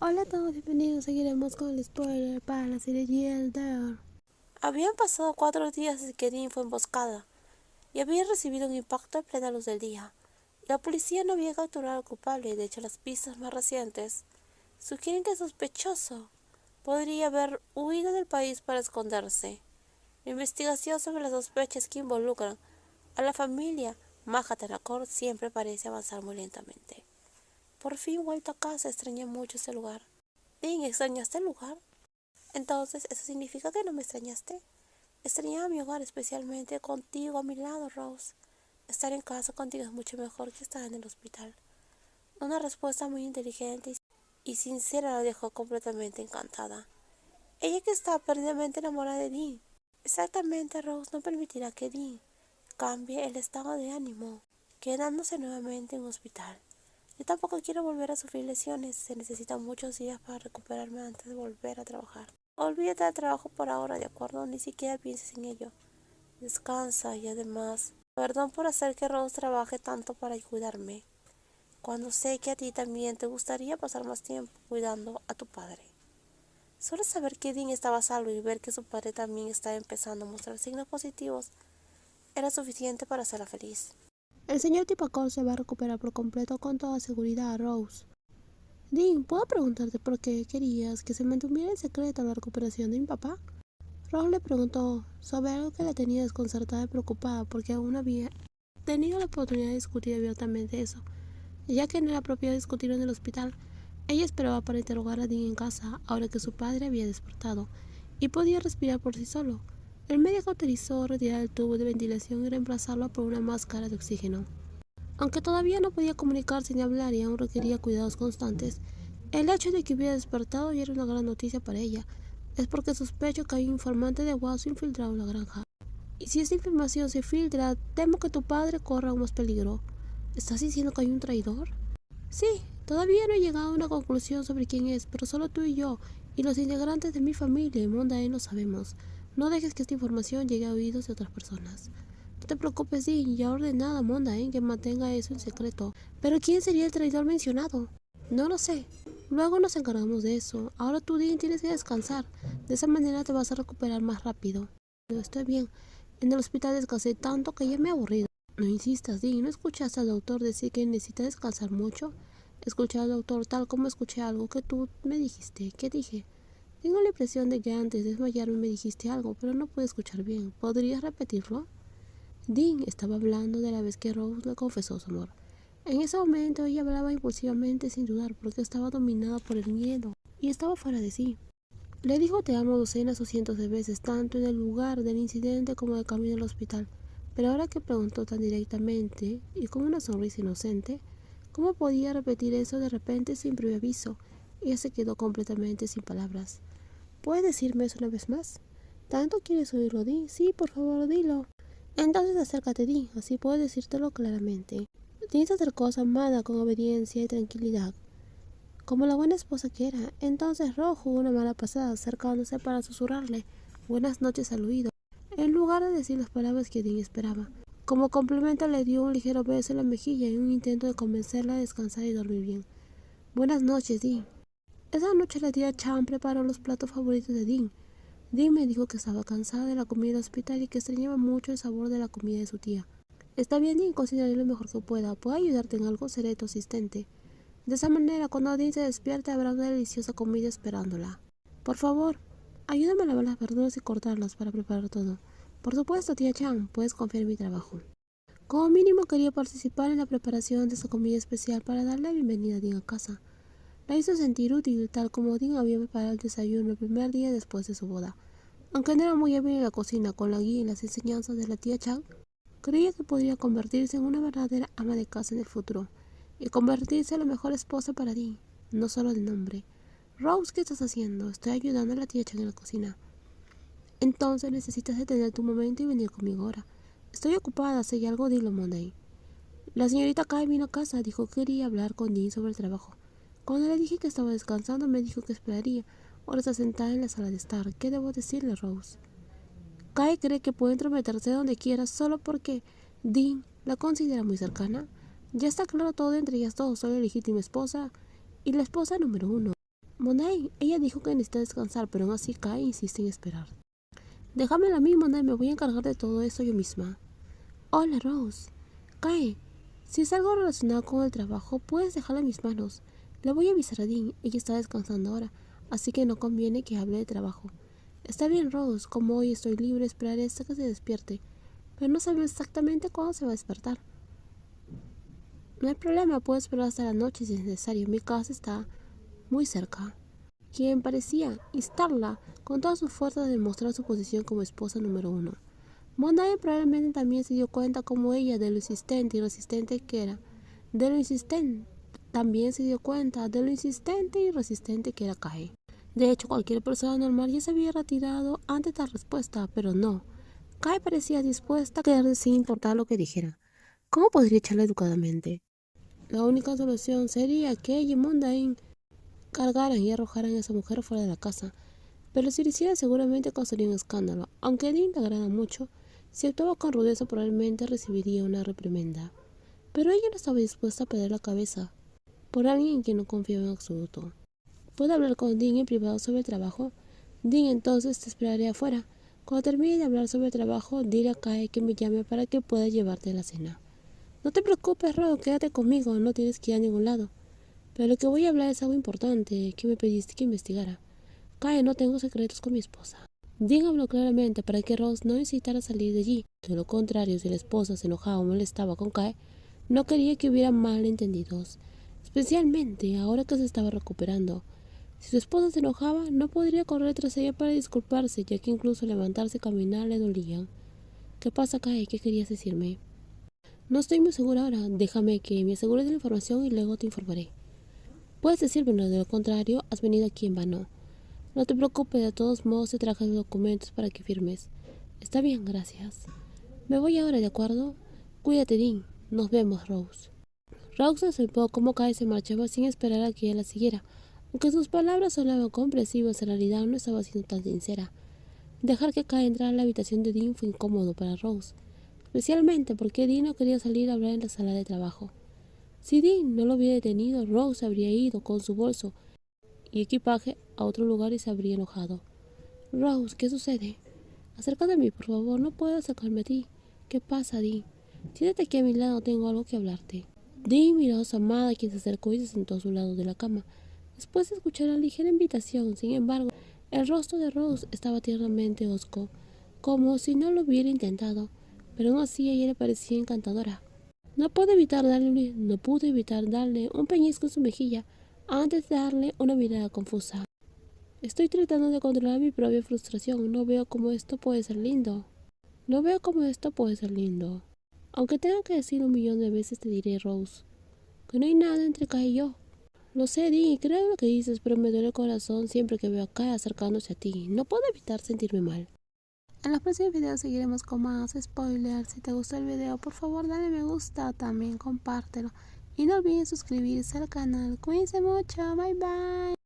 Hola a todos, bienvenidos. Seguiremos con el spoiler para la serie Yelder. Habían pasado 4 días desde que Dean fue emboscada y había recibido un impacto a plena luz del día. La policía no había capturado al culpable y de hecho las pistas más recientes sugieren que el sospechoso podría haber huido del país para esconderse. La investigación sobre las sospechas que involucran a la familia Mahatanakor siempre parece avanzar muy lentamente. Por fin vuelto a casa, extrañé mucho ese lugar. Dean, ¿extrañaste el lugar? Entonces, ¿eso significa que no me extrañaste? Extrañaba mi hogar, especialmente contigo a mi lado, Rose. Estar en casa contigo es mucho mejor que estar en el hospital. Una respuesta muy inteligente y sincera la dejó completamente encantada. Ella que estaba perdidamente enamorada de Dean. Exactamente, Rose no permitirá que Dean cambie el estado de ánimo, quedándose nuevamente en un hospital. Yo tampoco quiero volver a sufrir lesiones. Se necesitan muchos días para recuperarme antes de volver a trabajar. Olvídate del trabajo por ahora, ¿de acuerdo? Ni siquiera pienses en ello. Descansa y además, perdón por hacer que Rose trabaje tanto para cuidarme, cuando sé que a ti también te gustaría pasar más tiempo cuidando a tu padre. Solo saber que Dean estaba a salvo y ver que su padre también estaba empezando a mostrar signos positivos era suficiente para hacerla feliz. El señor Tipacor se va a recuperar por completo con toda seguridad, Rose. Dean, ¿puedo preguntarte por qué querías que se mantuviera en secreto la recuperación de mi papá? Rose le preguntó sobre algo que la tenía desconcertada y preocupada porque aún no había tenido la oportunidad de discutir abiertamente eso, ya que no era propio discutirlo en el hospital. Ella esperaba para interrogar a Dean en casa, ahora que su padre había despertado y podía respirar por sí solo. El médico autorizó retirar el tubo de ventilación y reemplazarlo por una máscara de oxígeno. Aunque todavía no podía comunicarse ni hablar y aún requería cuidados constantes, el hecho de que hubiera despertado ya era una gran noticia para ella. Es porque sospecho que hay un informante de Waso infiltrado en la granja. Y si esta información se filtra, temo que tu padre corra aún más peligro. ¿Estás diciendo que hay un traidor? Sí, todavía no he llegado a una conclusión sobre quién es, pero solo tú y yo, y los integrantes de mi familia y Mondain lo sabemos. No dejes que esta información llegue a oídos de otras personas. No te preocupes, Dean, ya he ordenado a Mondain que mantenga eso en secreto. Pero ¿quién sería el traidor mencionado? No lo sé. Luego nos encargamos de eso. Ahora tú, Dean, tienes que descansar. De esa manera te vas a recuperar más rápido. Estoy bien. En el hospital descansé tanto que ya me he aburrido. No insistas, Dean. ¿No escuchaste al doctor decir que necesita descansar mucho? Escuché al doctor tal como escuché algo que tú me dijiste. ¿Qué dije? Tengo la impresión de que antes de desmayarme me dijiste algo, pero no pude escuchar bien. ¿Podrías repetirlo? Dean estaba hablando de la vez que Rose le confesó su amor. En ese momento ella hablaba impulsivamente sin dudar porque estaba dominada por el miedo y estaba fuera de sí. Le dijo te amo docenas o cientos de veces, tanto en el lugar del incidente como de camino al hospital. Pero ahora que preguntó tan directamente y con una sonrisa inocente, ¿cómo podía repetir eso de repente sin previo aviso? Ella se quedó completamente sin palabras. ¿Puedes decirme eso una vez más? ¿Tanto quieres oírlo, Di? Sí, por favor, dilo. Entonces acércate, Di, así puedo decírtelo claramente. Tienes que hacer cosas amada con obediencia y tranquilidad, como la buena esposa que era. Entonces Ro jugó una mala pasada, acercándose para susurrarle buenas noches al oído, en lugar de decir las palabras que Dean esperaba. Como complemento le dio un ligero beso en la mejilla en un intento de convencerla de descansar y dormir bien. Buenas noches, Dean. Esa noche la tía Chan preparó los platos favoritos de Dean. Dean me dijo que estaba cansada de la comida del hospital y que extrañaba mucho el sabor de la comida de su tía. Está bien, Dean, cocinaré lo mejor que pueda. ¿Puedo ayudarte en algo? Seré tu asistente. De esa manera, cuando Dean se despierte, habrá una deliciosa comida esperándola. Por favor, ayúdame a lavar las verduras y cortarlas para preparar todo. Por supuesto, tía Chan, puedes confiar en mi trabajo. Como mínimo quería participar en la preparación de esa comida especial para darle la bienvenida a Dean a casa. La hizo sentir útil, tal como Dean había preparado el desayuno el primer día después de su boda. Aunque no era muy hábil en la cocina con la guía y las enseñanzas de la tía Chan, creía que podría convertirse en una verdadera ama de casa en el futuro y convertirse en la mejor esposa para Dean, no solo de nombre. Rose, ¿qué estás haciendo? Estoy ayudando a la tía Chan en la cocina. Entonces necesitas detener tu momento y venir conmigo ahora. Estoy ocupada, si hay algo, dilo, Monday. La señorita Kai vino a casa, dijo que quería hablar con Dean sobre el trabajo. Cuando le dije que estaba descansando, me dijo que esperaría. Ahora está sentada en la sala de estar. ¿Qué debo decirle, Rose? Kai cree que puede entrometerse donde quiera solo porque Dean la considera muy cercana. Ya está claro todo entre ellas dos. Soy la legítima esposa y la esposa número 1. Monet, ella dijo que necesita descansar, pero aún así Kai insiste en esperar. Déjamela a mí, Monet, me voy a encargar de todo eso yo misma. Hola, Rose. Kai, si es algo relacionado con el trabajo, puedes dejarlo en mis manos. Le voy a avisar a Dean, ella está descansando ahora, así que no conviene que hable de trabajo. Está bien, Rose, como hoy estoy libre, esperaré hasta que se despierte, pero no sabemos exactamente cuándo se va a despertar. No hay problema, puedo esperar hasta la noche si es necesario, mi casa está muy cerca. Quien parecía instarla con todas sus fuerzas de demostrar su posición como esposa número 1. Monday probablemente también se dio cuenta como ella de lo insistente y resistente que era. También se dio cuenta de lo insistente y resistente que era Kai. De hecho, cualquier persona normal ya se había retirado ante tal respuesta, pero no. Kai parecía dispuesta a quedarse sin importar lo que dijera. ¿Cómo podría echarla educadamente? La única solución sería que ella y Monday cargaran y arrojaran a esa mujer fuera de la casa. Pero si lo hiciera seguramente causaría un escándalo. Aunque a Dean le agrada mucho, si actuaba con rudeza probablemente recibiría una reprimenda. Pero ella no estaba dispuesta a perder la cabeza por alguien en quien no confiaba en absoluto. ¿Puedo hablar con Dean en privado sobre el trabajo? Dean, entonces te esperaré afuera. Cuando termine de hablar sobre el trabajo, dile a Kai que me llame para que pueda llevarte a la cena. No te preocupes, Ro, quédate conmigo, no tienes que ir a ningún lado. Pero lo que voy a hablar es algo importante que me pediste que investigara. Kai, no tengo secretos con mi esposa. Dean habló claramente para que Rose no incitara a salir de allí. De lo contrario, si la esposa se enojaba o molestaba con Kai, no quería que hubiera malentendidos, especialmente ahora que se estaba recuperando. Si su esposa se enojaba, no podría correr tras ella para disculparse, ya que incluso levantarse y caminar le dolían. ¿Qué pasa, Kai? ¿Qué querías decirme? No estoy muy segura ahora. Déjame que me asegure de la información y luego te informaré. Puedes decírmelo, de lo contrario, has venido aquí en vano. No te preocupes, de todos modos te traje los documentos para que firmes. Está bien, gracias. Me voy ahora, ¿de acuerdo? Cuídate, Dean. Nos vemos, Rose. Rose observó cómo Kai se marchaba sin esperar a que ella la siguiera. Aunque sus palabras sonaban comprensivas, en realidad no estaba siendo tan sincera. Dejar que Kai entrara a la habitación de Dean fue incómodo para Rose, especialmente porque Dean no quería salir a hablar en la sala de trabajo. Si Dean no lo hubiera detenido, Rose habría ido con su bolso y equipaje a otro lugar y se habría enojado. Rose, ¿qué sucede? Acércate a mí, por favor, no puedo acercarme a ti. ¿Qué pasa, Dean? Siéntate aquí a mi lado, tengo algo que hablarte. Dean miró a su amada, quien se acercó y se sentó a su lado de la cama. Después de escuchar la ligera invitación, sin embargo, el rostro de Rose estaba tiernamente hosco, como si no lo hubiera intentado, pero aún así a ella le parecía encantadora. No pude evitar darle un pellizco en su mejilla antes de darle una mirada confusa. Estoy tratando de controlar mi propia frustración. No veo cómo esto puede ser lindo. Aunque tenga que decir 1.000.000 de veces, te diré, Rose, que no hay nada entre Kai y yo. Lo sé, Dee, creo lo que dices, pero me duele el corazón siempre que veo a Kai acercándose a ti. No puedo evitar sentirme mal. En los próximos videos seguiremos con más spoilers. Si te gustó el video, por favor dale me gusta, también compártelo. Y no olviden suscribirse al canal. Cuídense mucho, bye bye.